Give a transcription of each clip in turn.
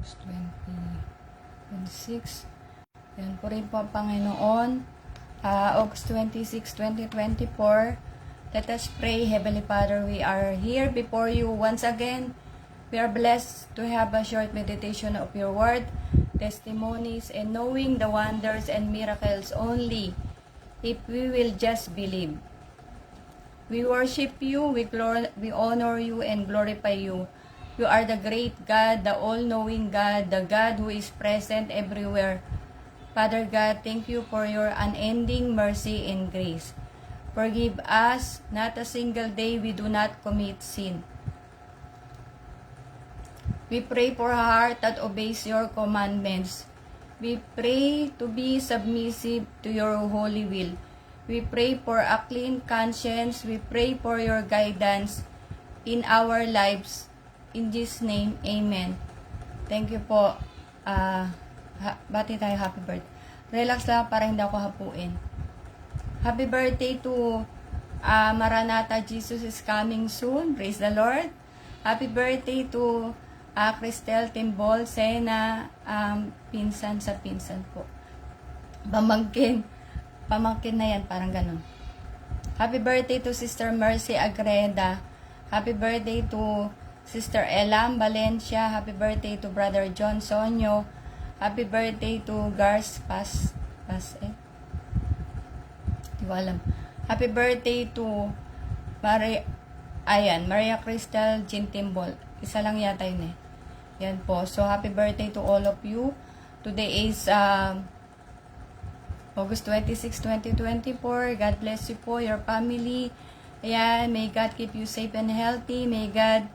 August 2026. Yan po rin po ang Panginoon. August 26, 2024. Let us pray. Heavenly Father, we are here before you once again. We are blessed to have a short meditation of your word, testimonies, and knowing the wonders and miracles only if we will just believe. We worship you, we honor you, and glorify you. You are the great God, the all-knowing God, the God who is present everywhere. Father God, thank you for your unending mercy and grace. Forgive us, not a single day we do not commit sin. We pray for a heart that obeys your commandments. We pray to be submissive to your holy will. We pray for a clean conscience. We pray for your guidance in our lives. In Jesus' name, Amen. Thank you po. Bati tayo, happy birthday. Relax lang para hindi ako hapuin. Happy birthday to Maranatha, Jesus is coming soon. Praise the Lord. Happy birthday to Cristel Timbol, Sena, pinsan sa pinsan po. Pamangkin na yan, parang ganun. Happy birthday to Sister Mercy Agreda. Happy birthday to Sister Elam Valencia. Happy birthday to Brother John Sonyo. Happy birthday to Gars Di ko alam. Happy birthday to Maria Cristel Jintimbol. Isa lang yata yun eh. Yan po. So, happy birthday to all of you. Today is August 26, 2024. God bless you po, your family. Ayan, may God keep you safe and healthy. May God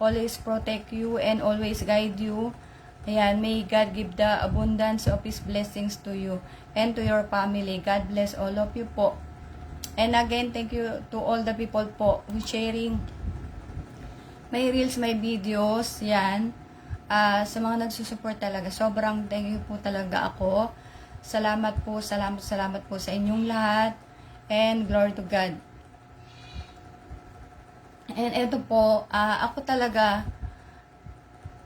always protect you and always guide you. Ayan, may God give the abundance of His blessings to you and to your family. God bless all of you po. And again, thank you to all the people po who sharing my reels, my videos. Yan. Sa mga nagsusupport talaga. Sobrang thank you po talaga ako. Salamat po sa inyong lahat. And glory to God. And eto po, ako talaga,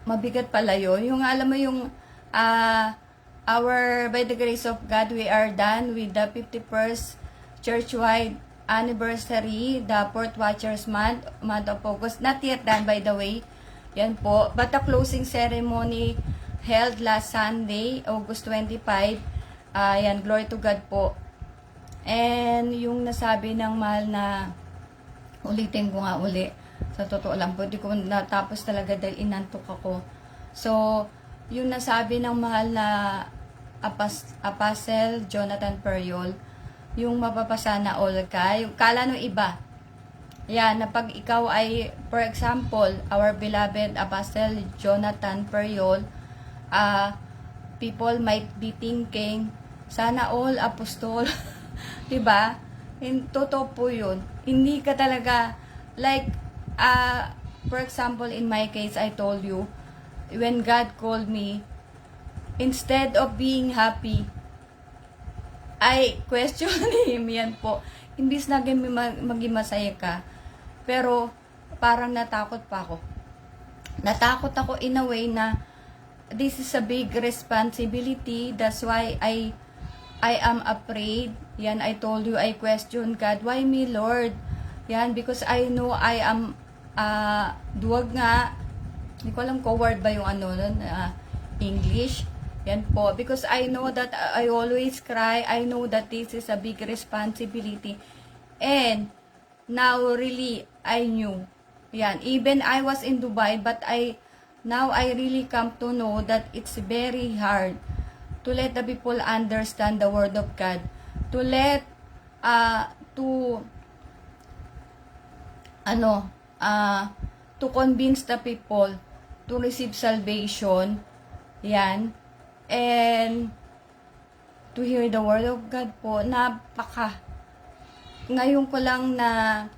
mabigat pala yun. Yung alam mo yung, by the grace of God, we are done with the 51st churchwide anniversary, the Port Watchers month of August. Not yet done, by the way. Yan po. But the closing ceremony held last Sunday, August 25. Yan, glory to God po. And yung nasabi ng mahal na, ulitin ko nga uli. Sa totoo lang po, di ko natapos talaga dahil inantok ako. So, yung nasabi ng mahal na Apostle Jonathan Periol, yung mapapasa na all ka, yung kala nung iba. Yan, na pag ikaw ay, for example, our beloved Apostle Jonathan Periol, people might be thinking, sana all apostol. Diba? Totoo po yun. Hindi ka talaga, like, for example, in my case, I told you, when God called me, instead of being happy, I question Him. Yan po. Imbis na maging masaya ka, pero parang natakot pa ako. Natakot ako in a way na this is a big responsibility. That's why I am afraid. Yan, I told you, I question God. Why me, Lord? Yan, because I know I am duwag nga. Hindi ko alam ko word ba yung English. Yan po. Because I know that I always cry. I know that this is a big responsibility. And now really, I knew. Yan. Even I was in Dubai, but now I really come to know that it's very hard to let the people understand the word of God. To let, to convince the people to receive salvation. Yan. And to hear the word of God po. Ngayon ko lang na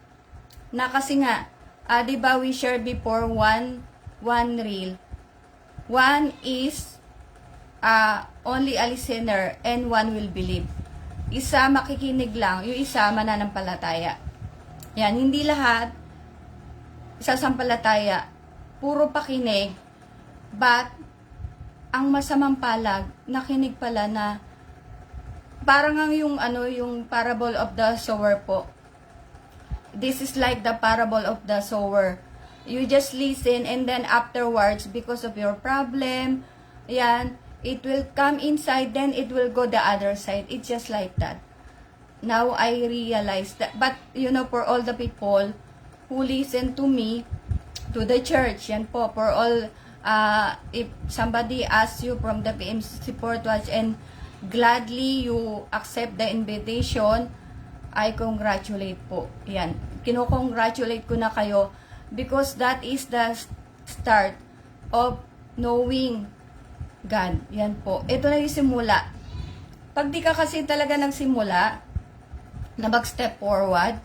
kasi nga, diba we share before one reel. One is only a listener and one will believe. Isa makikinig lang, yung isa mananampalataya. Yan, hindi lahat sasampalataya. Puro pakinig, But, ang masamang palad, nakinig pala na parang ang yung parable of the sower po. This is like the parable of the sower. You just listen and then afterwards, because of your problem, yan, it will come inside, then it will go the other side. It's just like that. Now I realize that, but for all the people who listen to me, to the church, yan po, for all, if somebody asks you from the PMC Support Watch and gladly you accept the invitation, I congratulate po. Yan. Kino-congratulate ko na kayo because that is the start of knowing God. Yan po. Ito na yung simula. Pag di ka kasi talaga nagsimula, na mag-step forward,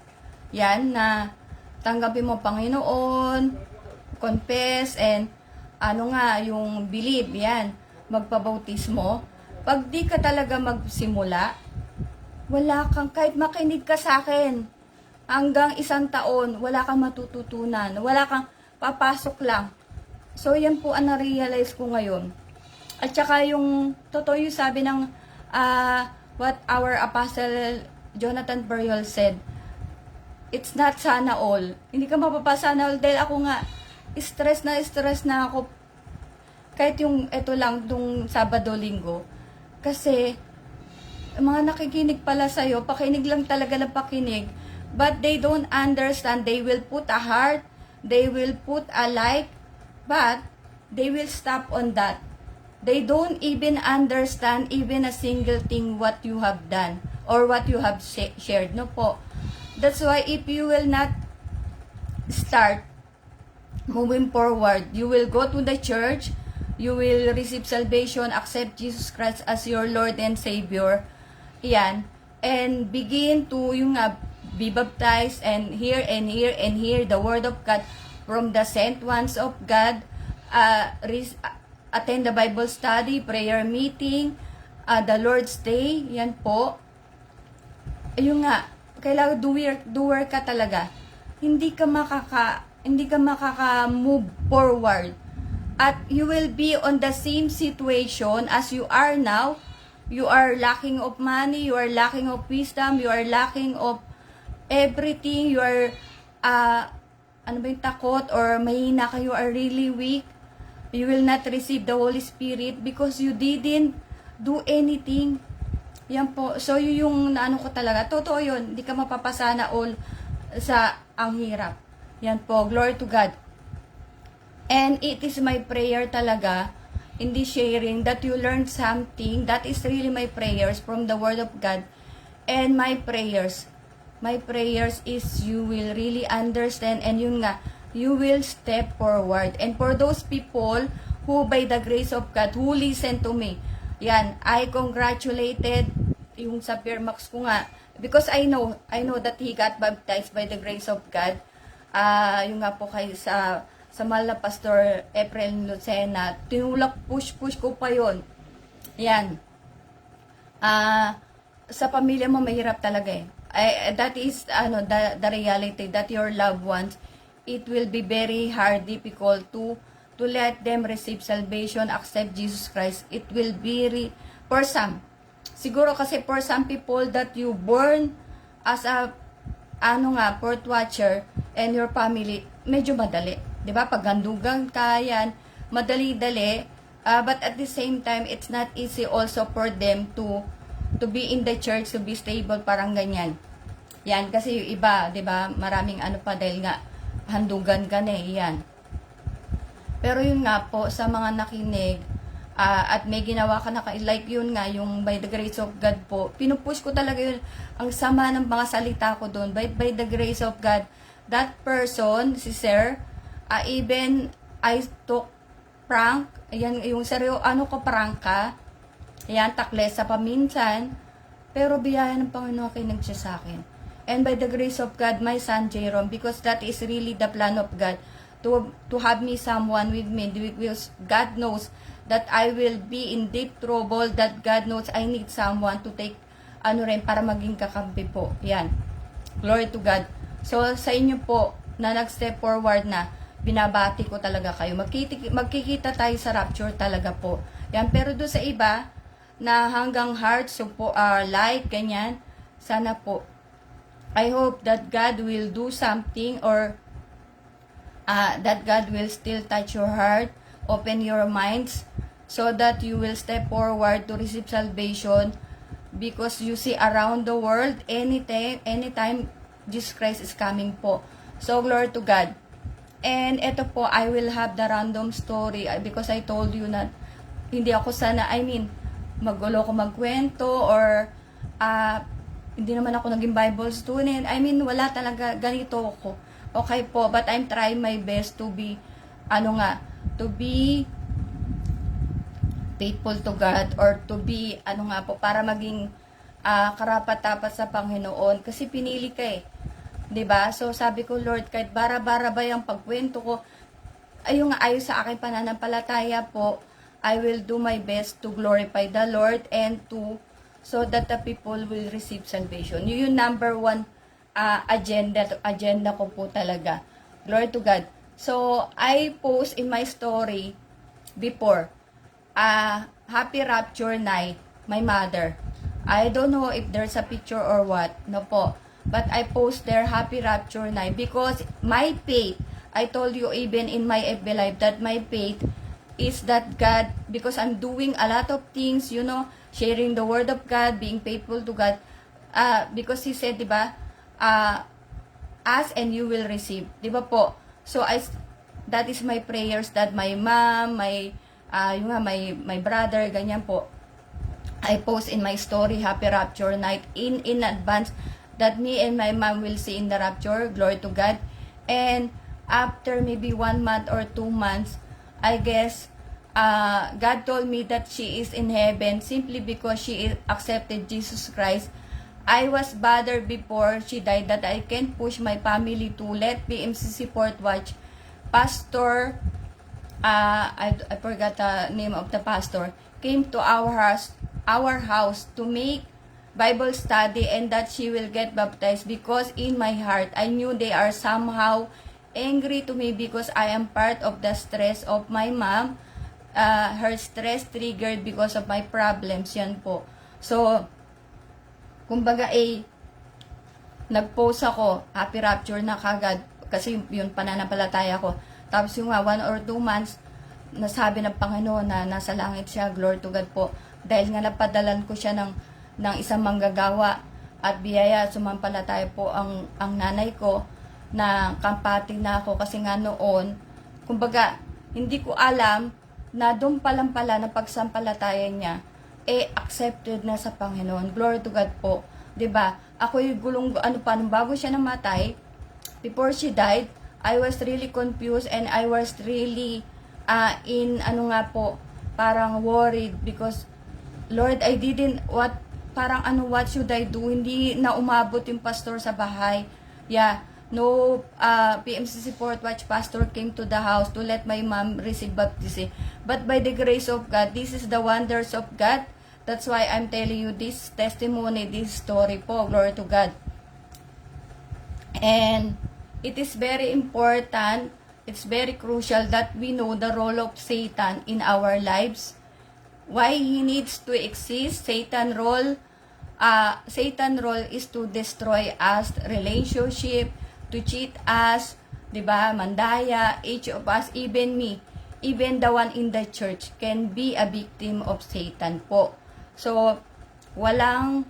yan, na tanggapin mo Panginoon, confess, and yung believe, yan, magpabautismo. Pag di ka talaga magsimula, wala kang, kahit makinig ka sa akin, hanggang 1 taon, wala kang matututunan, wala kang papasok lang. So, yan po ang na-realize ko ngayon. At saka yung, totoo yung sabi ng, what our Apostle Jonathan Burial said, it's not sana all. Hindi ka mapapasana all dahil ako nga, stress na ako. Kahit yung, eto lang, tung Sabado-Linggo. Kasi, mga nakikinig pala sa'yo, pakinig lang talaga ng pakinig, but they don't understand. They will put a heart, they will put a like, but they will stop on that. They don't even understand even a single thing what you have done or what you have shared. No po. That's why if you will not start moving forward, you will go to the church, you will receive salvation, accept Jesus Christ as your Lord and Savior. Yan. And begin to be baptized and hear the word of God from the sent ones of God. Attend the Bible study, prayer meeting, the Lord's Day. Yan po. Ayun nga, kailangan doer ka talaga. Hindi ka makaka-move forward. At you will be on the same situation as you are now. You are lacking of money, you are lacking of wisdom, you are lacking of everything, you are, takot or mahina ka, you are really weak. You will not receive the Holy Spirit because you didn't do anything. Yan po. So, yung ko talaga. Totoo yun. Hindi ka mapapasana all sa ang hirap. Yan po. Glory to God. And it is my prayer talaga in this sharing that you learn something. That is really my prayers from the Word of God. And my prayers is you will really understand and yun nga, you will step forward. And for those people who by the grace of God, who listen to me, yan, I congratulated yung sa Fairmax ko nga. Because I know that he got baptized by the grace of God. Yung nga po kay sa mahal na Pastor April Lucena, tinulak push ko pa yon. Yan. Sa pamilya mo mahirap talaga eh. That is the reality that your loved ones, it will be very hard, difficult to let them receive salvation, accept Jesus Christ. It will be for some. Siguro kasi for some people that you born as a fourth watcher and your family, medyo madali. 'Di ba? Pag gandugan ka yan, madali-dali. But at the same time, it's not easy also for them to be in the church, to be stable, parang ganyan. Yan, kasi yung iba, 'di ba? Maraming pa dahil nga handugan ka na yan. Pero yun nga po, sa mga nakinig, at may ginawa ka na, like yun nga, yung by the grace of God po, pinupush ko talaga yun, ang sama ng mga salita ko doon, by the grace of God, that person, si Sir, even I took prank, ayan, yung seryo, ko prank ka, ayan, takles sa paminsan, pero biyaya ng Panginoon kinig siya sa akin. And by the grace of God, my son Jerome, because that is really the plan of God, to have me someone with me, because God knows that I will be in deep trouble, that God knows I need someone to take, para maging kakampi po. Yan. Glory to God. So, sa inyo po, na nag-step forward na, binabati ko talaga kayo. Magkikita tayo sa rapture talaga po. Yan, pero doon sa iba, na hanggang heart, so po, like, ganyan, sana po, I hope that God will do something, or that God will still touch your heart, open your minds, so that you will step forward to receive salvation, because you see around the world, anytime Jesus Christ is coming po. So, glory to God. And ito po, I will have the random story, because I told you na hindi ako sana, magulo ko magkwento, or hindi naman ako naging Bible student. Wala talaga, ganito ako. Okay po, but I'm trying my best to be, to be faithful to God, or to be, para maging karapat-dapat sa Panginoon. Kasi pinili ka eh. 'Di ba? So sabi ko, Lord, kahit bara-bara ba yung pagkwento ko, ayos sa aking pananampalataya po, I will do my best to glorify the Lord, and so that the people will receive salvation. Yun yung number one agenda ko po talaga. Glory to God. So, I post in my story before, Happy Rapture Night, my mother. I don't know if there's a picture or what, no po. But I post there, Happy Rapture Night, because my faith, I told you even in my FB Live, that my faith is that God, because I'm doing a lot of things, sharing the Word of God, being faithful to God, because He said, diba, ask and you will receive, diba po? So, that is my prayers, that my mom, my brother, ganyan po, I post in my story, Happy Rapture Night, in advance, that me and my mom will see in the rapture, glory to God. And after maybe 1 month or 2 months, I guess, God told me that she is in heaven simply because she accepted Jesus Christ. I was bothered before she died that I can't push my family to let PMCC Port Watch. Pastor, I forgot the name of the pastor, came to our house to make Bible study, and that she will get baptized, because in my heart, I knew they are somehow angry to me because I am part of the stress of my mom. Her stress triggered because of my problems, yan po. So, kumbaga nag-post ako, Happy Rapture na kagad, kasi yun pananampalataya ko. Tapos yung 1 or 2 months, nasabi ng Panginoon na nasa langit siya, glory to God po. Dahil nga napadalan ko siya ng isang manggagawa at biyaya, sumampalataya po ang nanay ko, na kampati na ako, kasi nga noon, kumbaga, hindi ko alam na doon pa lang pala na pagsampalataya niya, accepted na sa Panginoon. Glory to God po. 'Di ba? Ako yung nung bago siya namatay, before she died, I was really confused, and I was really parang worried, because Lord, I didn't, what should I do? Hindi na umabot yung pastor sa bahay. Yeah, no PMCC Port Watch pastor came to the house to let my mom receive baptism. But by the grace of God, this is the wonders of God. That's why I'm telling you this testimony, this story po. Glory to God. And it is very important, it's very crucial that we know the role of Satan in our lives. Why he needs to exist. Satan role is to destroy us, relationship, to cheat us, 'di ba? Mandaya, each of us, even me, even the one in the church can be a victim of Satan po. So, walang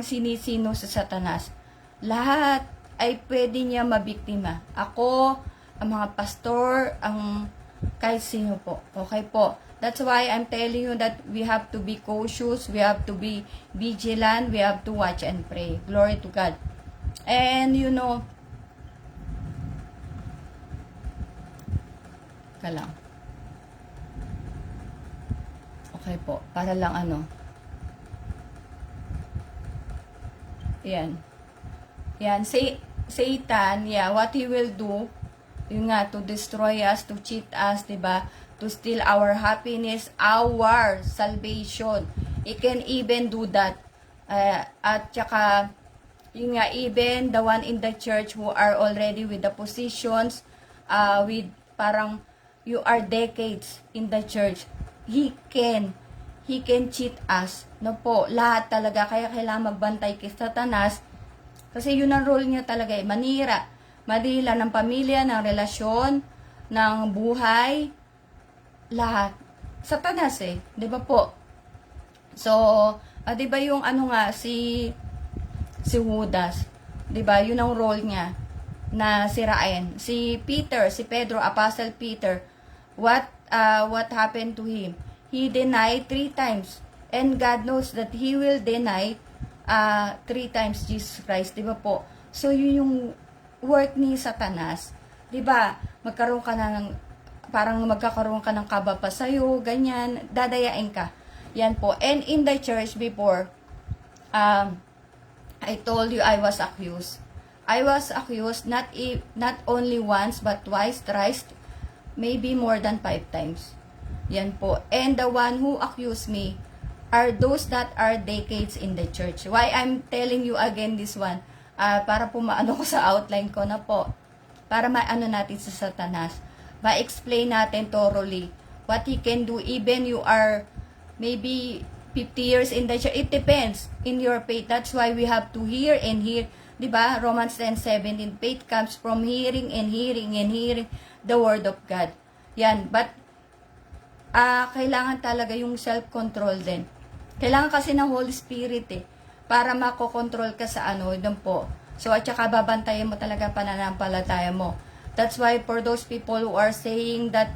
sinisino sa Satanas. Lahat ay pwede niya mabiktima. Ako, ang mga pastor, ang kahit sino po. Okay po. That's why I'm telling you that we have to be cautious, we have to be vigilant, we have to watch and pray. Glory to God. And lang. Okay po, para lang Yan. Satan, what he will do, yun nga, to destroy us, to cheat us, diba? To steal our happiness, our salvation. He can even do that. At saka, even the one in the church who are already with the positions, with parang you are decades in the church, he can cheat us. No po, lahat talaga. Kaya kailangan magbantay kay Satanas. Kasi yun ang role niya talaga eh. Manira. Madila ng pamilya, ng relasyon, ng buhay. Lahat. Satanas eh. Di ba po? So, di ba yung ano nga, si Judas. Di ba? Yun ang role niya na sirain. Si Peter, si Pedro, Apostle Peter, what happened to him? He denied 3 times. And God knows that he will deny 3 times Jesus Christ. Diba po? So, yun yung work ni Satanas. Diba? Parang magkakaroon ka ng kaba pa sa'yo, ganyan, dadayain ka. Yan po. And in the church before, I told you I was accused. I was accused not only once, but twice, thrice, maybe more than 5 times. Yan po. And the one who accused me are those that are decades in the church. Why I'm telling you again this one? Para po maano ko sa outline ko na po. Para maano natin sa Satanas. Ma-explain natin thoroughly what he can do. Even you are maybe 50 years in the church. It depends in your faith. That's why we have to hear and hear. Diba? Romans 10:17. Faith comes from hearing and hearing and hearing the word of God. Yan. But kailangan talaga yung self-control din. Kailangan kasi ng Holy Spirit eh. Para makokontrol ka sa ano, yun po. So, at saka babantayan mo talaga pananampalataya mo. That's why for those people who are saying that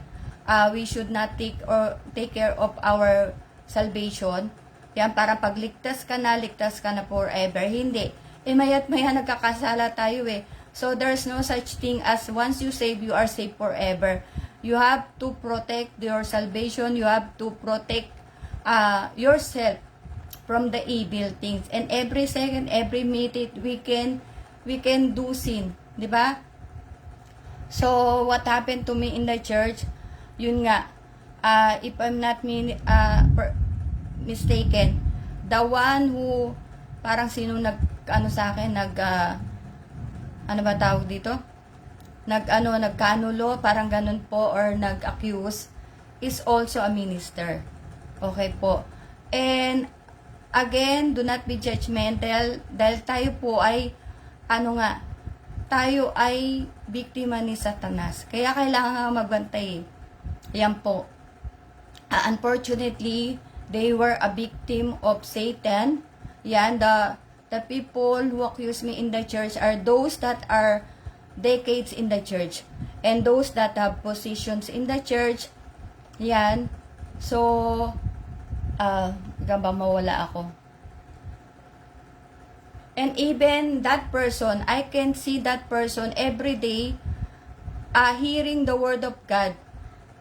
we should not take care of our salvation, yan, para pagligtas ka na forever. Hindi. Maya't maya nagkakasala tayo eh. So, there's no such thing as once you save, you are saved forever. You have to protect your salvation. You have to protect yourself from the evil things. And every second, every minute, we can do sin. Diba? So, what happened to me in the church? Yun nga, if I'm not mistaken, the one who, parang sino sa akin, ano ba tawag dito? Nagkanulo, parang ganun po, or nag-accuse, is also a minister. Okay po. And, again, do not be judgmental, dahil tayo po ay, tayo ay biktima ni Satanas. Kaya kailangan magbantay. Yan po. Unfortunately, they were a victim of Satan. Yan, the people who accuse me in the church are those that are decades in the church. And those that have positions in the church. Yan. So, mawala ako. And even that person, I can see that person every day hearing the word of God.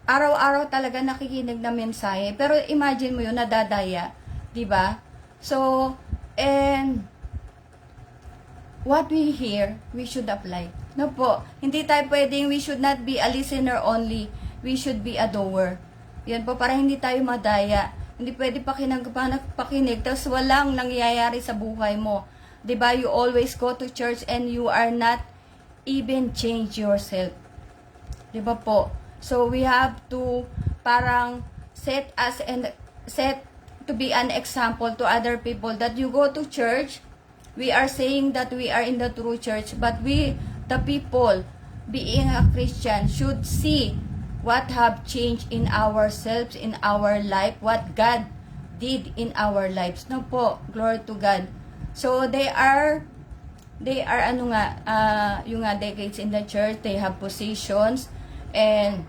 Araw-araw talaga nakikinig na mensahe. Pero imagine mo yun, nadadaya. Diba? So, and what we hear, we should apply. No po. Hindi tayo pwedeng, we should not be a listener only. We should be a doer. Yan po, para hindi tayo madaya. Hindi pwede pakinig, tapos walang nangyayari sa buhay mo. Diba, you always go to church and you are not even change yourself. Diba po? So, we have to parang set to be an example to other people that you go to church. We are saying that we are in the true church, but we, the people, being a Christian, should see what have changed in ourselves, in our life, what God did in our lives. No po, glory to God. So, they are yung decades in the church, they have positions, and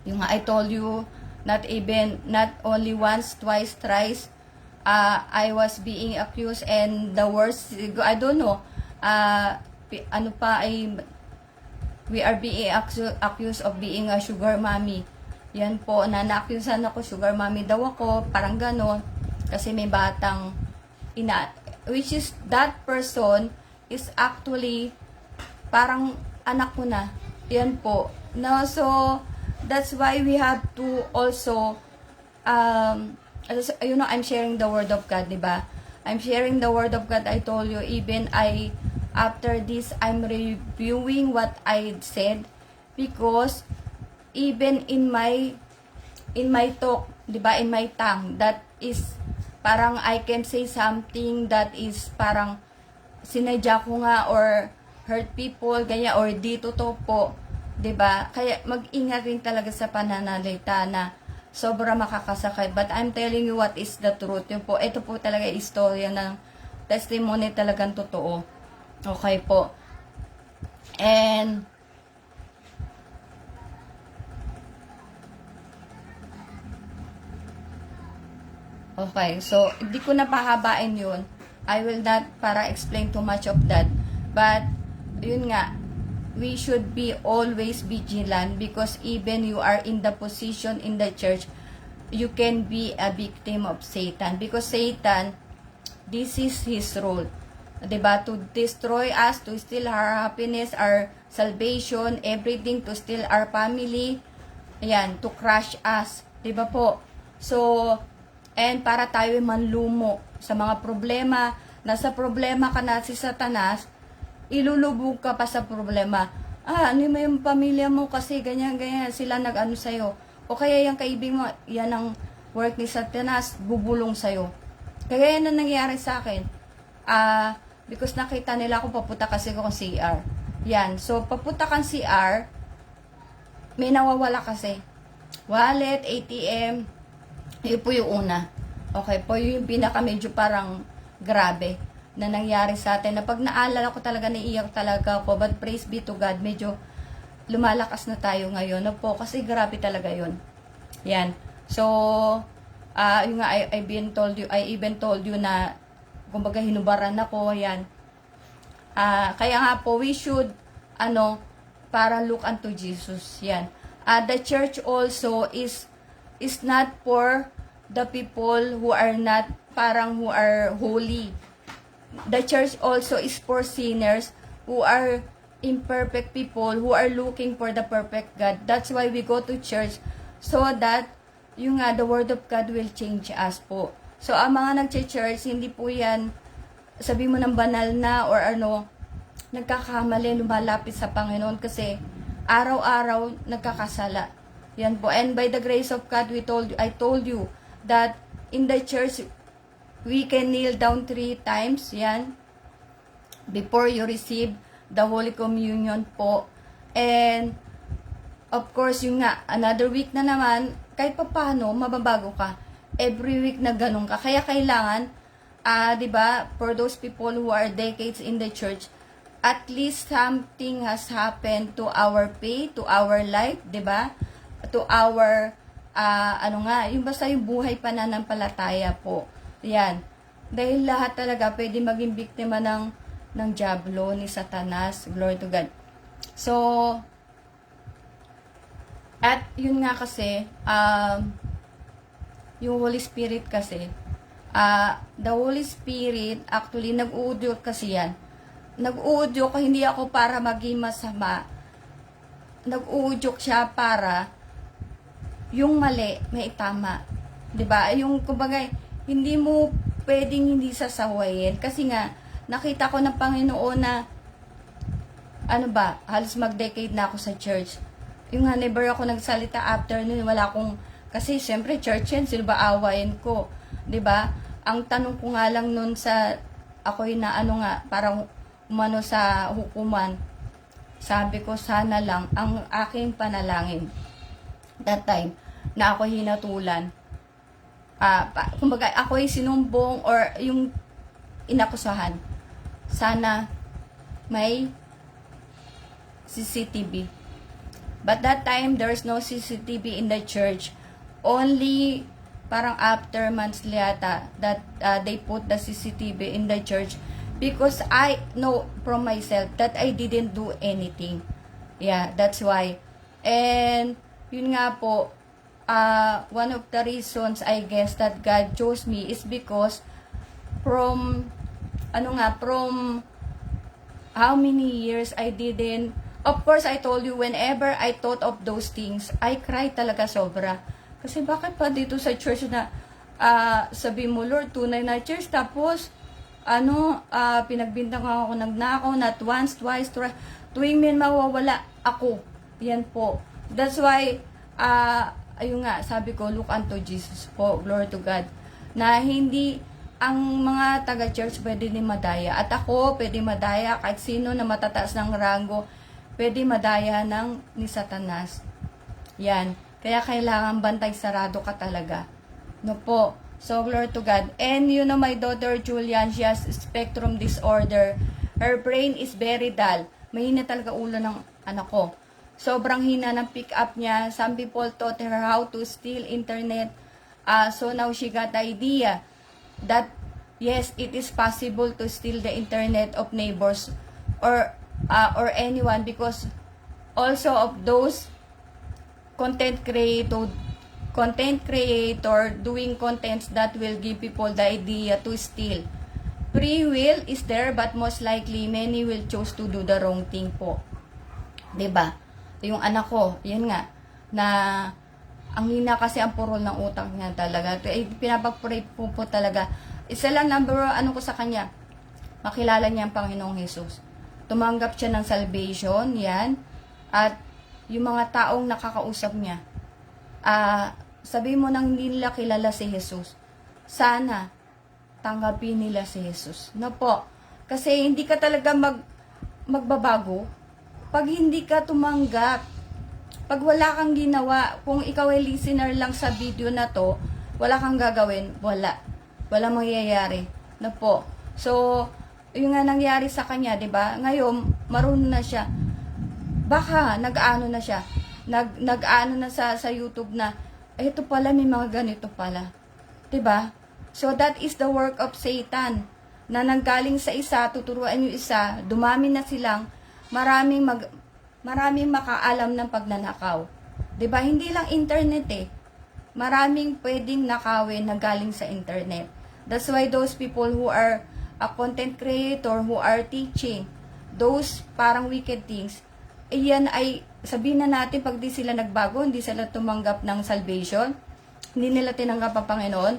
yung I told you, not only once, twice, thrice, I was being accused, and the worst, I don't know, we are being accused of being a sugar mommy. Yan po, na-accusean ako, sugar mommy daw ako, parang gano'n, kasi may batang which is that person is actually parang anak ko na. Yan po. No, so that's why we have to also I'm sharing the word of God, diba? I'm sharing the word of God. I told you, even after this, I'm reviewing what I said, because even in my talk, 'di ba, in my tongue, that is parang I can say something that is parang sinadya ko nga or hurt people, ganyan, or di totoo po, 'di ba? Kaya mag-ingat rin talaga sa pananalita na sobra makakasakit. But I'm telling you what is the truth. Yun po, ito po talaga istorya ng testimony talagang totoo. Okay po. And okay, so hindi ko na pahabain yun. I will not para explain too much of that. But, yun nga, we should be always vigilant because even you are in the position in the church, you can be a victim of Satan. Because Satan, this is his role. Diba? To destroy us, to steal our happiness, our salvation, everything, to steal our family. Ayan, to crush us. Diba po? So, and para tayo manlumo sa mga problema, nasa problema ka na si Satanas, ilulubog ka pa sa problema. Ano yung pamilya mo kasi ganyan, sila nag-ano sa'yo. O kaya yung kaibig mo, yan ang work ni Satanas, bubulong sa'yo. Kaya yan ang nangyari sa akin. Because nakita nila ako papunta kasi ako CR. Yan, so papunta kang CR, may nawawala kasi. Wallet, ATM, yun po yung una. Okay po, yung pinaka medyo parang grabe na nangyari sa atin. Na pag naalala ko talaga, naiiyak talaga ako. But praise be to God, medyo lumalakas na tayo ngayon. No po, kasi grabe talaga yun. Yan. So, yung nga, I even told you na, kumbaga hinubaran ako, yan. Kaya nga po, we should, para look unto Jesus. Yan. The church also is not for the people who are not who are holy. The church also is for sinners who are imperfect people who are looking for the perfect God. That's why we go to church, so that the word of God will change us po. So ang mga nagche-church, hindi po yan sabi mo ng banal na or nagkakamali, lumalapit sa Panginoon kasi araw-araw nagkakasala. Yan po. And by the grace of God, I told you that in the church, we can kneel down 3 times, yan, before you receive the Holy Communion po. And, of course, another week na naman, kahit pa paano, mababago ka. Every week na ganun ka. Kaya kailangan, diba, for those people who are decades in the church, at least something has happened to our faith, to our life, diba? To our yung basta yung buhay pananampalataya po. Yan. Dahil lahat talaga pwede maging biktima ng diablo, ni Satanas. Glory to God. So, at yun nga kasi, yung Holy Spirit kasi, the Holy Spirit, actually, nag-uudyok kasi yan. Nag-uudyok, hindi ako para maging masama. Nag-uudyok siya para yung mali, may tama. 'Di ba? Yung kumbaga, hindi mo pwedeng hindi sasawayin kasi nga nakita ko ng Panginoon na halos mag-decade na ako sa church. Yung never ako nagsalita after nun, wala akong kasi syempre church yan, sino ba awayin ko? 'Di ba? Ang tanong ko nga lang nun sa ako'y na parang umano sa hukuman. Sabi ko sana lang ang aking panalangin that time na ako hinatulan. Kumbaga, ako'y sinumbong or yung inakusahan. Sana may CCTV. But that time, there's no CCTV in the church. Only parang after months yata that they put the CCTV in the church because I know from myself that I didn't do anything. Yeah, that's why. And yun nga po, one of the reasons I guess that God chose me is because from how many years I didn't, of course I told you, whenever I thought of those things, I cry talaga sobra. Kasi bakit pa dito sa church na sabi mo, Lord, tunay na church, tapos pinagbintangan ako nagnakaw, not once, twice, tuwing may mawawala ako. Yan po. That's why, ayun nga, sabi ko, look unto Jesus po, glory to God, na hindi ang mga taga-church pwede din madaya. At ako, pwede madaya, kahit sino na matataas ng rango, pwede madaya ni Satanas. Yan. Kaya kailangan bantay sarado ka talaga. No po. So, glory to God. And you know, my daughter Julian, she has spectrum disorder. Her brain is very dull. Mahina talaga ulo ng anak ko. Sobrang hina ng pick up niya. Some people taught her how to steal internet. So now she got the idea that yes, it is possible to steal the internet of neighbors or anyone, because also of those content creator doing contents that will give people the idea to steal. Free will is there, but most likely many will choose to do the wrong thing po. 'Di ba? Yung anak ko, yan nga, na ang hina kasi ang purol ng utak niya talaga. Pinapag-pray po talaga. Isa lang number ko sa kanya, makilala niya ang Panginoong Jesus. Tumanggap siya ng salvation, yan. At yung mga taong nakakausap niya, sabi mo nang hindi nila kilala si Jesus, sana tanggapin nila si Jesus. No po. Kasi hindi ka talaga magbabago pag hindi ka tumanggap. Pag wala kang ginawa, kung ikaw ay listener lang sa video na to, wala kang gagawin, wala. Wala mangyayari. Na po. So, yung nga nangyari sa kanya, 'di ba? Ngayon, marunong na siya. Baka nag-ano na siya. Nag-ano na sa YouTube na ito pala, may mga ganito pala. 'Di ba? So that is the work of Satan. Na nanggaling sa isa, tuturuan yung isa, dumami na silang maraming makaalam ng pagnanakaw. 'Di ba? Hindi lang internet eh. Maraming pwedeng nakawin na galing sa internet. That's why those people who are a content creator, who are teaching those parang wicked things, iyan ay sabihin na natin pag di sila nagbago, hindi sila tumanggap ng salvation, hindi nila tinanggap ang Panginoon,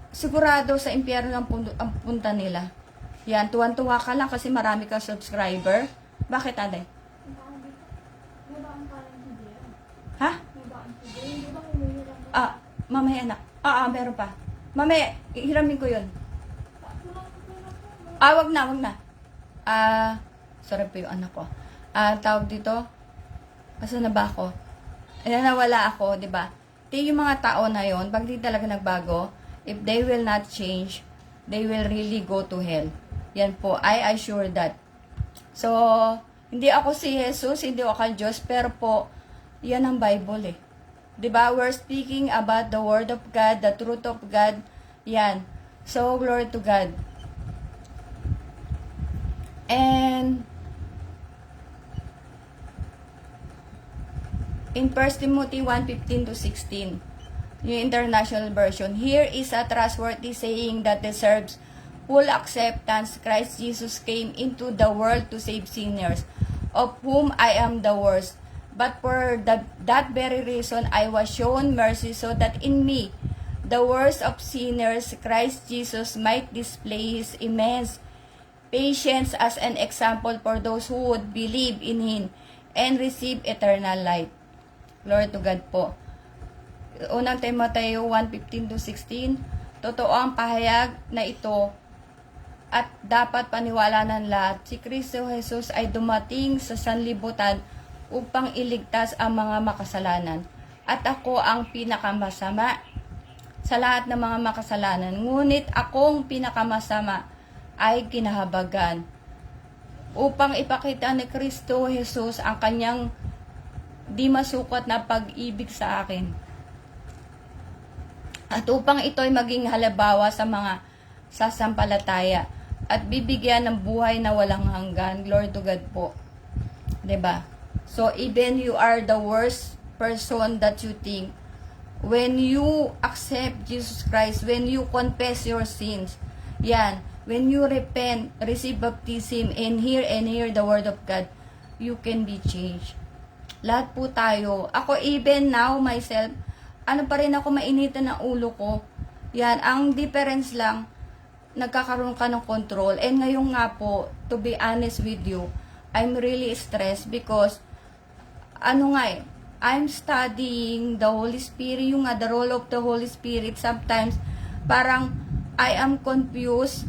sigurado sa impyerno ang punta nila. Yan, tuwan-tuwa ka lang kasi marami kang subscriber. Bakit, ate? Ha? Mamaya anak. Meron pa. Mamaya, hiramin ko yun. Wag na. Sorry po yung anak ko. Tawag dito. Asa na ba ako? Ayan, nawala ako, di ba? Yung mga tao na yon, pag di talaga nagbago, if they will not change, they will really go to hell. Yan po, I assure that. So, hindi ako si Jesus, hindi ako Diyos, pero po, yan ang Bible eh. 'Di ba? We're speaking about the Word of God, the truth of God. Yan. So, glory to God. And in 1 Timothy 1:15-16, yung International Version, here is a trustworthy saying that deserves full acceptance. Christ Jesus came into the world to save sinners, of whom I am the worst. But for that very reason, I was shown mercy, so that in me, the worst of sinners, Christ Jesus might display His immense patience as an example for those who would believe in Him and receive eternal life. Glory to God po. Unang Timoteo 1:15-16, totoo ang pahayag na ito at dapat paniwala ng lahat. Si Kristo Jesus ay dumating sa sanlibutan upang iligtas ang mga makasalanan. At ako ang pinakamasama sa lahat ng mga makasalanan. Ngunit akong pinakamasama ay kinahabagan upang ipakita ni Kristo Jesus ang kanyang di masukat na pag-ibig sa akin. At upang ito ay maging halimbawa sa mga sasampalataya at bibigyan ng buhay na walang hanggan. Glory to God po. 'Di ba? So, even you are the worst person that you think, when you accept Jesus Christ, when you confess your sins, yan, when you repent, receive baptism, and hear the word of God, you can be changed. Lahat po tayo. Ako, even now, myself, pa rin ako mainitan ng ulo ko. Yan, ang difference lang, nagkakaroon ka ng control. And ngayon nga po, to be honest with you, I'm really stressed because I'm studying the Holy Spirit, yung the role of the Holy Spirit, sometimes parang I am confused,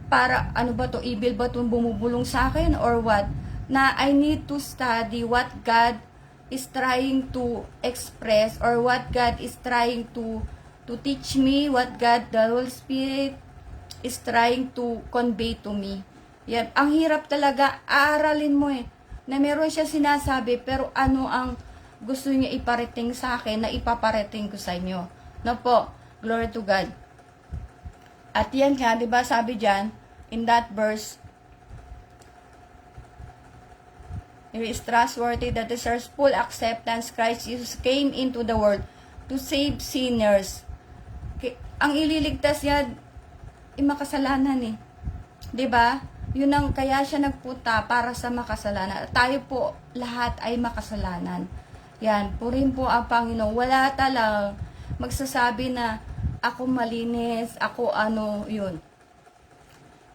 para ano ba to, evil ba itong bumubulong sa akin or what, na I need to study what God is trying to express or what God is trying to teach me, what God, the Holy Spirit is trying to convey to me. Yan, ang hirap talaga, aaralin mo na meron siya sinasabi, pero ano ang gusto niya iparating sa akin na ipaparating ko sa inyo. No po, glory to God. At yan nga, di ba sabi diyan in that verse, it is trustworthy that deserves full acceptance. Christ Jesus came into the world to save sinners. Ang ililigtas niya, makasalanan di ba? Yun ang kaya siya nagpunta para sa makasalanan. Tayo po lahat ay makasalanan. Yan, purin po ang Panginoon. Wala talang magsasabi na ako malinis, ako ano, yun.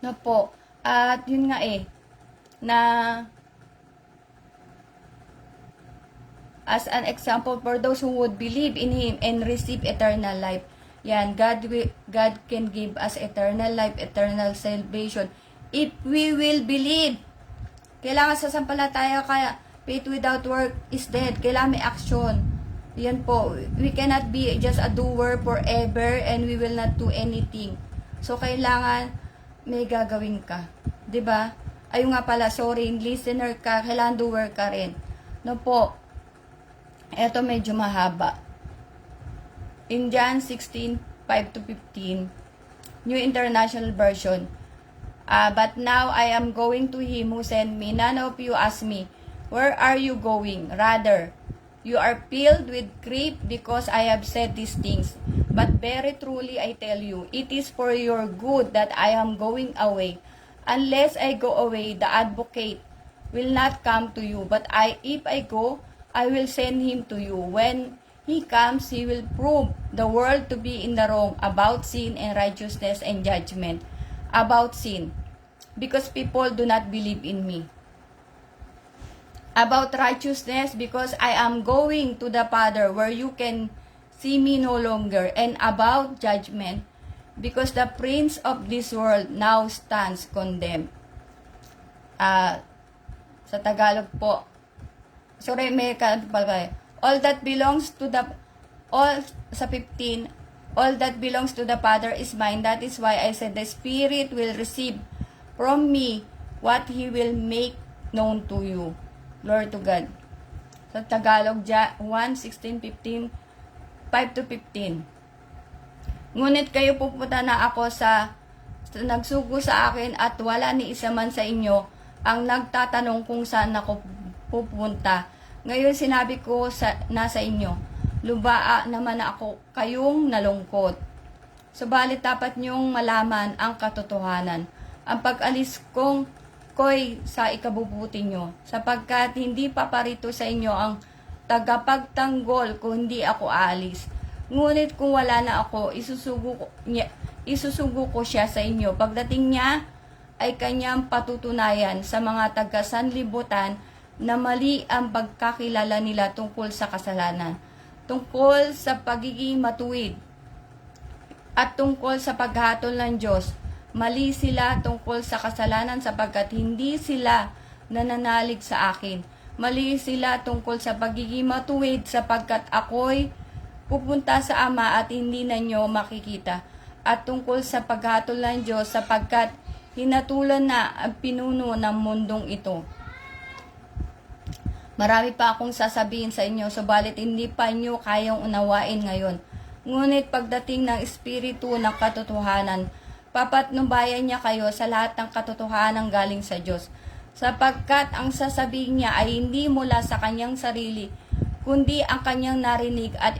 No po. At yun nga na as an example for those who would believe in Him and receive eternal life. Yan, God can give us eternal life, eternal salvation. If we will believe. Kailangan sasampalataya, kaya faith without work is dead. Kailangan may action. Yan po. We cannot be just a doer forever and we will not do anything. So, kailangan may gagawin ka. 'Di ba? Ayun nga pala, sorry, listener ka, kailangan doer ka rin. No po. Ito medyo mahaba. In John 16:5-15, New International Version. But now I am going to Him who sent me. None of you ask me, where are you going? Rather, you are filled with grief because I have said these things. But very truly I tell you, it is for your good that I am going away. Unless I go away, the advocate will not come to you. But if I go, I will send him to you. When he comes, he will prove the world to be in the wrong about sin and righteousness and judgment. About sin, because people do not believe in me. About righteousness, because I am going to the Father where you can see me no longer. And about judgment, because the prince of this world now stands condemned. Sa Tagalog po, sorry, may all that belongs to the, all, sa 15, all that belongs to the Father is mine. That is why I said the Spirit will receive from me what He will make known to you. Glory to God. Sa Tagalog, 1:16-15, 5-15. Ngunit kayo pupunta na ako sa nagsugo sa akin at wala ni isa man sa inyo ang nagtatanong kung saan ako pupunta. Ngayon sinabi ko nasa inyo, lubaa naman ako kayong nalungkot. Subalit dapat niyong malaman ang katotohanan. Ang pag-alis ko'y sa ikabubuti niyo, sapagkat hindi paparito sa inyo ang tagapagtanggol kung hindi ako aalis. Ngunit kung wala na ako, isusugo ko siya sa inyo. Pagdating niya ay kanyang patutunayan sa mga taga-sanlibutan na mali ang pagkakilala nila tungkol sa kasalanan, tungkol sa pagiging matuwid, at tungkol sa paghatol ng Diyos. Mali sila tungkol sa kasalanan sapagkat hindi sila nananalig sa akin. Mali sila tungkol sa pagiging matuwid sapagkat ako'y pupunta sa Ama at hindi na nyo makikita. At tungkol sa paghatol ng Diyos sapagkat hinatulan na ang pinuno ng mundong ito. Marami pa akong sasabihin sa inyo, subalit hindi pa nyo kayang unawain ngayon. Ngunit pagdating ng Espiritu ng katotohanan, papatnubayan niya kayo sa lahat ng katotohanan galing sa Diyos. Sapagkat ang sasabihin niya ay hindi mula sa kanyang sarili, kundi ang kanyang narinig at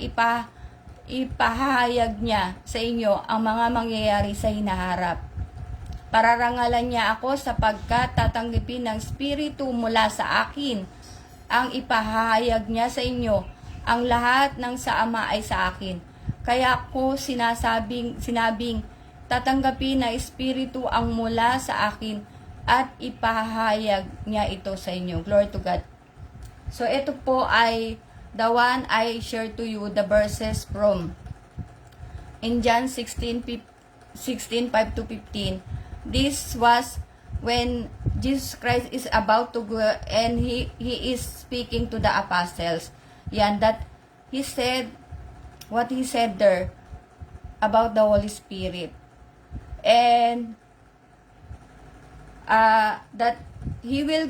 ipahayag niya sa inyo ang mga mangyayari sa hinaharap. Pararangalan niya ako sapagkat tatanggapin ng Espiritu mula sa akin ang ipahayag niya sa inyo. Ang lahat ng sa Ama ay sa akin. Kaya ako sinabing tatanggapin na Espiritu ang mula sa akin at ipahayag niya ito sa inyo. Glory to God. So ito po ay the one I shared to you, the verses from in John 16:5 to 15. This was when Jesus Christ is about to go and he is speaking to the apostles. Yan, that he said, what he said there about the Holy Spirit. And that he will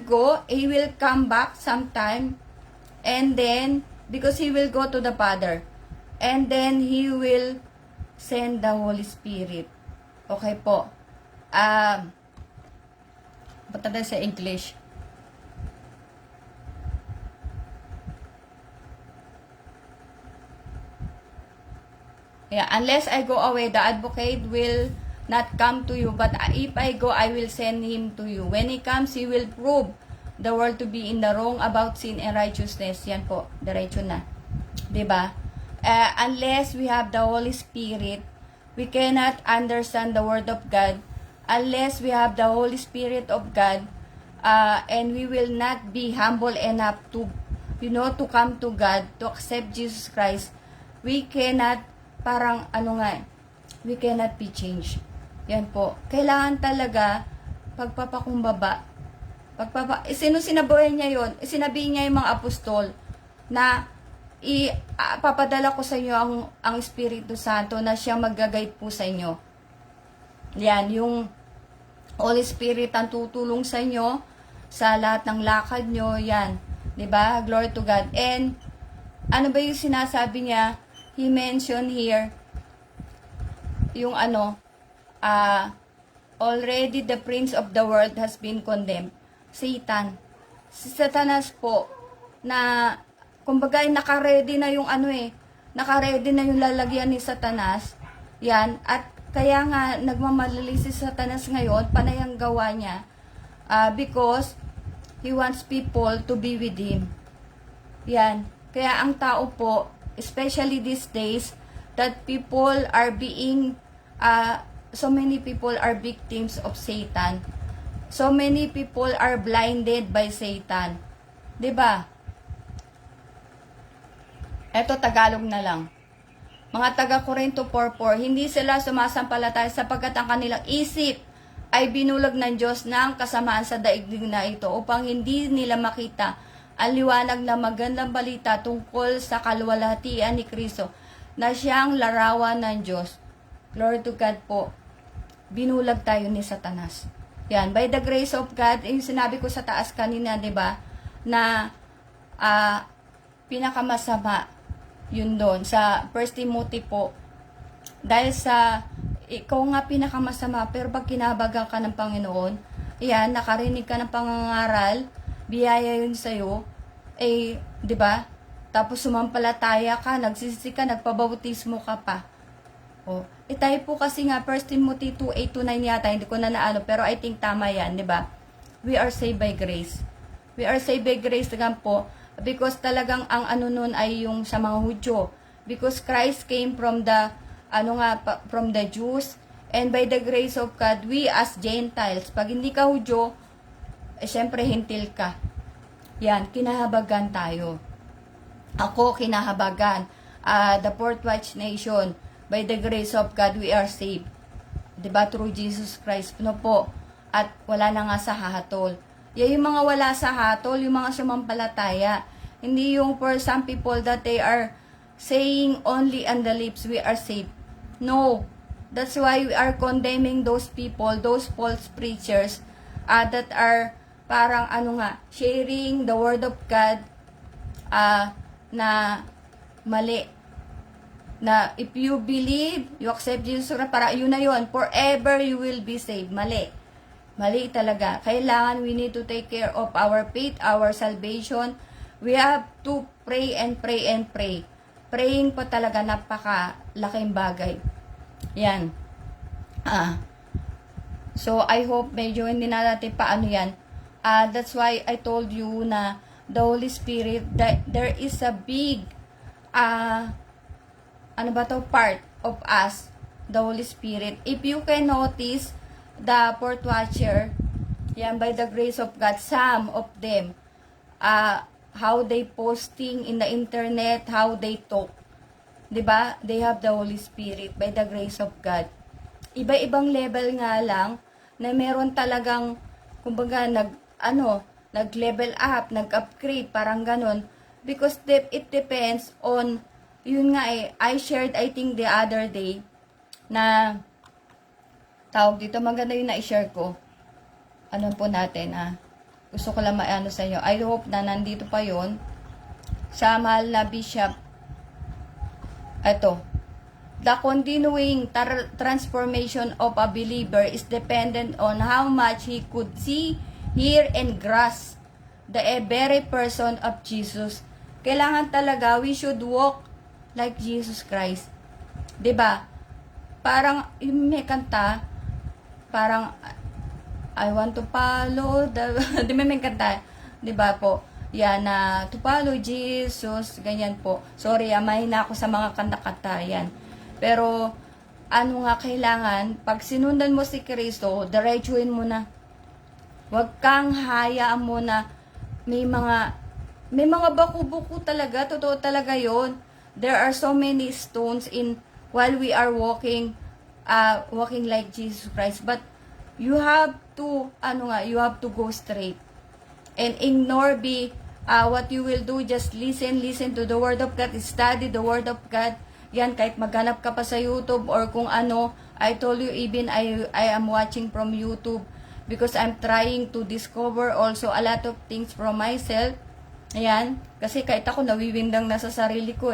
come back sometime, and then, because he will go to the Father, and then he will send the Holy Spirit. Okay po. Ba't natin sa English? Yeah, unless I go away, the advocate will not come to you. But if I go, I will send him to you. When he comes, he will prove the world to be in the wrong about sin and righteousness. Yan po, diretso na. Diba? Unless we have the Holy Spirit, we cannot understand the Word of God. Unless we have the Holy Spirit of God, and we will not be humble enough to, to come to God, to accept Jesus Christ, we cannot, we cannot be changed. Yan po. Kailangan talaga, pagpapakumbaba. Sino sinabuhay niya yun? Sinabi niya yung mga apostol na papadala ko sa inyo ang Espiritu Santo na siya mag-guide po sa inyo. Yan, yung Holy Spirit ang tutulong sa inyo sa lahat ng lakad nyo. Yan. 'Di ba? Glory to God. And ano ba yung sinasabi niya? He mentioned here yung already the prince of the world has been condemned. Satan. Si Satanas po na kumbaga naka-ready na yung naka-ready na yung lalagyan ni Satanas. Yan. At kaya nga nagmamalali si Satanas ngayon, panay ang gawa niya. Because he wants people to be with him. Yan. Kaya ang tao po, especially these days, that people are being, so many people are victims of Satan. So many people are blinded by Satan. 'Di ba? Ito Tagalog na lang. Mga taga-Korinto 4:4, hindi sila sumasampalataya sapagkat ang kanilang isip ay binulag ng Diyos ng kasamaan sa daigdig na ito upang hindi nila makita ang liwanag na magandang balita tungkol sa kaluwalhatian ni Kristo na siyang larawan ng Diyos. Glory to God po. Binulag tayo ni Satanas. Yan, by the grace of God, yung sinabi ko sa taas kanina, 'di ba? Na pinakamasama yun doon sa 1 Timothy po. Dahil sa ikaw nga pinakamasama, pero pag kinabagan ka ng Panginoon, yan, nakarinig ka ng pangangaral, biyaya yun sa'yo, 'di ba? Tapos sumampalataya ka, nagsisisi ka, nagpabautismo ka pa. Tayo po kasi nga 1 Timothy 2:8-9 yata, hindi ko na naano, pero I think tama yan, 'di ba? We are saved by grace. We are saved by grace lang po, because talagang ang nun ay yung sa mga Hudyo. Because Christ came from the from the Jews, and by the grace of God, we as Gentiles, pag hindi ka Hudyo, syempre hintil ka. Yan, kinahabagan tayo. Ako kinahabagan. The fourth watch nation, by the grace of God, we are saved. 'Di ba? Through Jesus Christ. Po? At wala na nga sa hatol. Yung mga wala sa hatol, yung mga sumampalataya. Hindi yung for some people that they are saying only on the lips, we are saved. No. That's why we are condemning those people, those false preachers, that are parang sharing the word of God, na mali. Na if you believe, you accept Jesus, para yun na yun, forever you will be saved. Mali. Mali talaga. Kailangan we need to take care of our faith, our salvation. We have to pray and pray and pray. Praying pa talaga napaka-laking bagay. Yan. So, I hope medyo hindi na natin paano yan. That's why I told you na the Holy Spirit, that there is a big, part of us, the Holy Spirit. If you can notice, the fourth watcher, yan, by the grace of God, some of them, how they posting in the internet, how they talk. 'Di ba? They have the Holy Spirit by the grace of God. Iba-ibang level nga lang na meron talagang kumbaga nag-level up, nag-upgrade, parang ganon. Because it depends on, yun nga I shared I think the other day na tawag dito, maganda yung na-share ko. Ano po natin gusto ko lang maano sa inyo. I hope na nandito pa yon sa mahal na Bishop. Ito, the continuing transformation of a believer is dependent on how much he could see, hear, and grasp the very person of Jesus. Kailangan talaga we should walk like Jesus Christ. 'Di ba? Parang yung may kanta, parang I want to follow the di may kanta, 'di ba po? Yan na to follow Jesus, ganyan po. Sorry, mahina ako sa mga kanta-kanta yan. Pero ano nga kailangan, pag sinundan mo si Kristo, diretsuhin mo na. Huwag kang hayaan mo na may mga baku-buku talaga, totoo talaga 'yon. There are so many stones in while we are walking like Jesus Christ, but you have to you have to go straight and ignore what you will do. Just listen to the word of God, study the word of God. Yan, kahit maghanap ka pa sa YouTube or kung ano. I told you, even I am watching from YouTube because I'm trying to discover also a lot of things from myself. Ayan, kasi kahit ako nawiwindang na sa sarili ko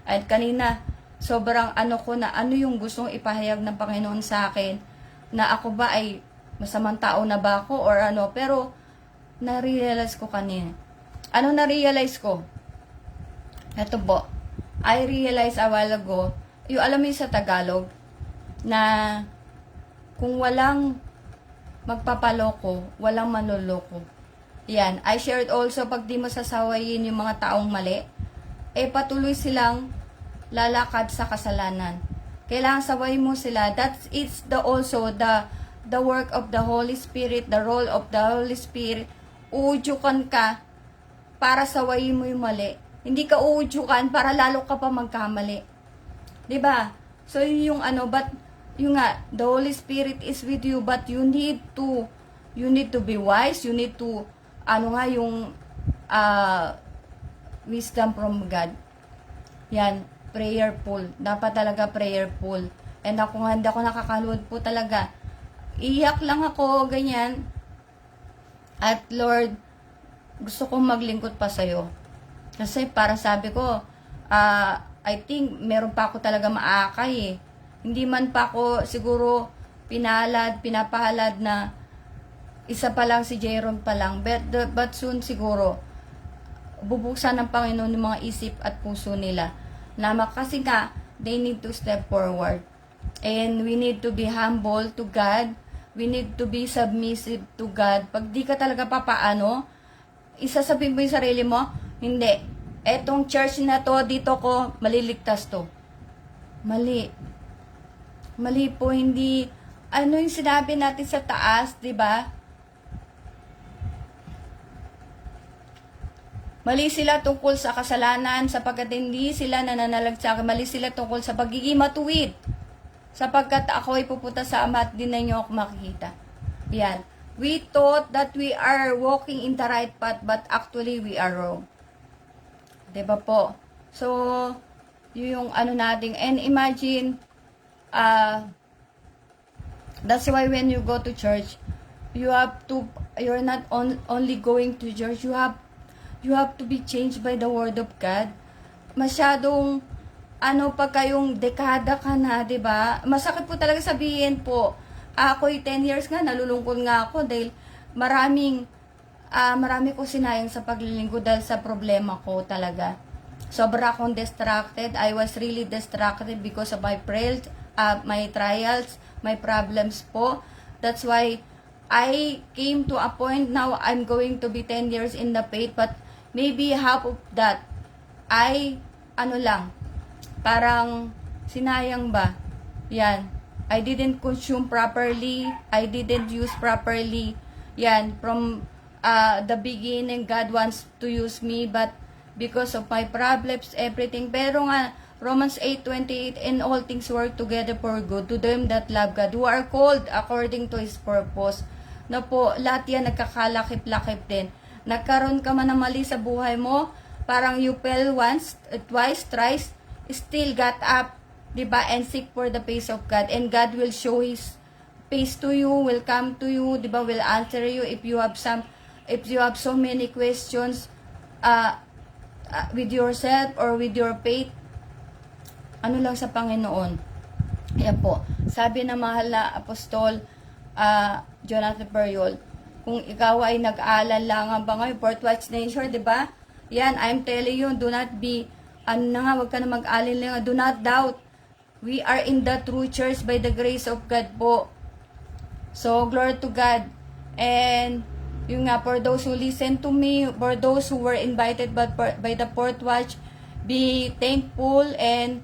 At kanina sobrang ko na ano yung gustong ipahayag ng Panginoon sa akin, na ako ba ay masamang tao na ba ako or ano. Pero na-realize ko kanina. Ano na-realize ko? Ito po. I realized a while ago, yung alam mo sa Tagalog, na kung walang magpapaloko, walang manloloko. Yan. I shared also, pag di mo sasawayin yung mga taong mali, patuloy silang lalakad sa kasalanan. Kailangan sawayin mo sila. That's also the work of the Holy Spirit, the role of the Holy Spirit. Uudyukan ka para sawayin mo yung mali. Hindi ka uudyukan para lalo ka pa magkamali. 'Di ba? So yung but yung the Holy Spirit is with you, but you need to be wise, you need to yung wisdom from God. Yan, prayerful. Dapat talaga prayerful. And ako hindi ako nakakaluhod po talaga. Iyak lang ako, ganyan. At Lord, gusto kong maglingkod pa sa'yo. Kasi para sabi ko, I think meron pa ako talaga maakay Hindi man pa ako siguro pinapahalad na isa pa lang si Jeron pa lang. But soon siguro, bubuksan ng Panginoon yung mga isip at puso nila. Kasi they need to step forward. And we need to be humble to God. We need to be submissive to God. Pag di ka talaga papaano, isasabihin mo yung sarili mo, hindi. Etong church na to, dito ko, maliligtas to. Mali. Mali po, hindi. Ano yung sinabi natin sa taas, di ba? Mali sila tungkol sa kasalanan, sapagkat hindi sila nananalag sa akin. Mali sila tungkol sa pagiging matuwid, sapagkat ako ay pupunta sa Ama at din ninyo ako makikita. Yan. We thought that we are walking in the right path, but actually we are wrong. Diba po? So, yung natin. And imagine, that's why when you go to church, you're not only going to church, you have to be changed by the word of God. Masyadong, pag kayong dekada ka na, diba? Masakit po talaga sabihin po. Ako'y 10 years nga, nalulungkot nga ako dahil marami ko sinayang sa paglilingkod dahil sa problema ko talaga. Sobra akong distracted. I was really distracted because of my trials, my problems po. That's why I came to a point now I'm going to be 10 years in the faith, but maybe half of that parang sinayang ba? Yan. I didn't consume properly. I didn't use properly. Yan. From the beginning, God wants to use me, but because of my problems, everything. Pero nga, Romans 8:28, and all things work together for good to them that love God, who are called according to His purpose. Na po, lahat yan nagkakalakip-lakip din. Nagkaroon ka man ng mali sa buhay mo, parang you fell once, twice, thrice, still got up, diba? And seek for the face of God, and God will show His face to you, will come to you, diba? Will answer you if you have so many questions with yourself or with your faith. Ano lang sa Panginoon. Yan po. Sabi ng mahal na apostol Jonathan Periol, kung ikaw ay nag-aalala lang ba ngayon, Fourth Watch Nation, diba? Yan, I'm telling you, do not be, wag ka na mag-alala, do not doubt. We are in the true church by the grace of God po. So, glory to God. And, yung nga, for those who listen to me, for those who were invited by the Fourth Watch, be thankful and